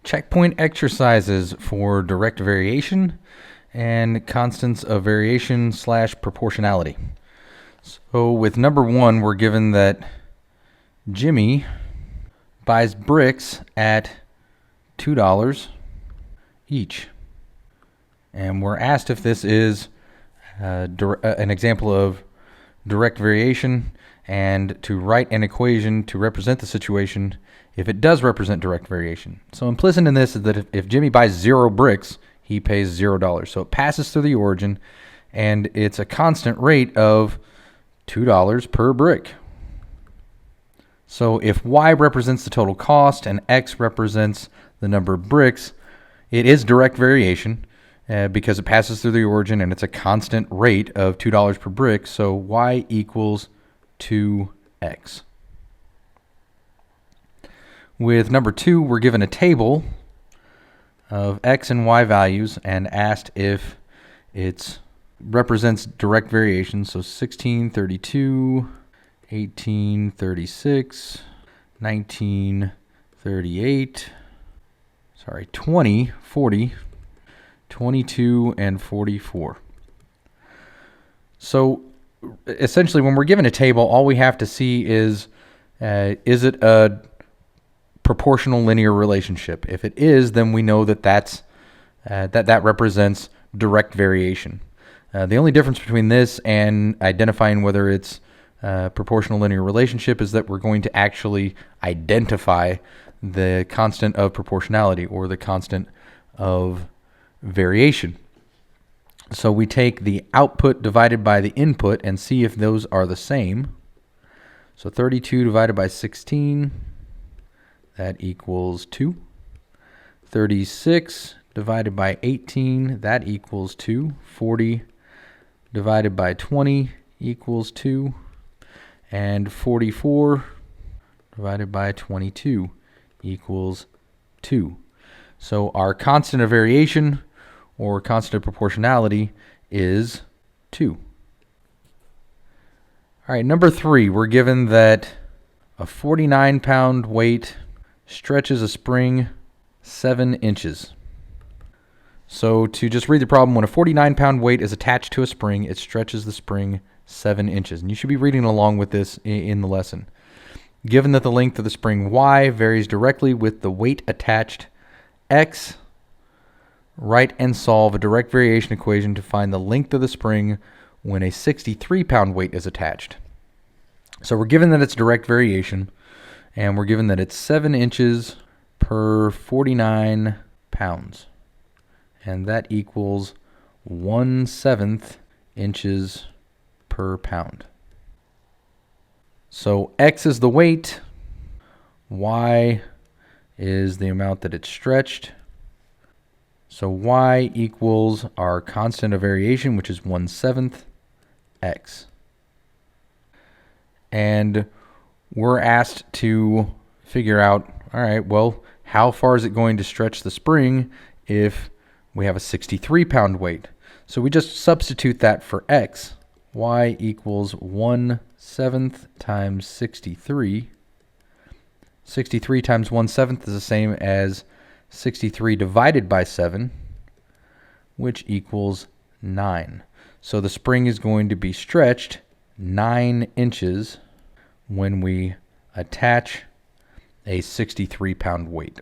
Checkpoint exercises for direct variation and constants of variation / proportionality. So with number 1, we're given that Jimmy buys bricks at $2 each. And we're asked if this is an example of direct variation, and to write an equation to represent the situation if it does represent direct variation. So implicit in this is that if Jimmy buys 0 bricks, he pays $0. So it passes through the origin, and it's a constant rate of $2 per brick. So if y represents the total cost and x represents the number of bricks, it is direct variation because it passes through the origin and it's a constant rate of $2 per brick. So y equals 2x. With number 2, we're given a table of x and y values and asked if it represents direct variation. So 1632, 1836, 1938, 20, 40, 22, and 44. So essentially, when we're given a table, all we have to see is it a proportional linear relationship? If it is, then we know that that represents direct variation. The only difference between this and identifying whether it's proportional linear relationship is that we're going to actually identify the constant of proportionality or the constant of variation. So we take the output divided by the input and see if those are the same. So 32 divided by 16, that equals 2. 36 divided by 18, that equals 2. 40 divided by 20 equals 2. And 44 divided by 22 equals 2. So our constant of variation or constant of proportionality is 2. All right, number 3, we're given that a 49-pound weight stretches a spring 7 inches. So to just read the problem, when a 49-pound weight is attached to a spring, it stretches the spring 7 inches. And you should be reading along with this in the lesson. Given that the length of the spring y varies directly with the weight attached x, write and solve a direct variation equation to find the length of the spring when a 63-pound weight is attached. So we're given that it's direct variation, and we're given that it's 7 inches per 49 pounds. And that equals 1/7 inches per pound. So x is the weight, y is the amount that it's stretched. So y equals our constant of variation, which is 1/7 x. And we're asked to figure out, all right, well, how far is it going to stretch the spring if we have a 63-pound weight? So we just substitute that for x. Y equals 1/7 times 63. 63 times 1/7 is the same as 63 divided by 7, which equals 9. So the spring is going to be stretched 9 inches when we attach a 63-pound weight.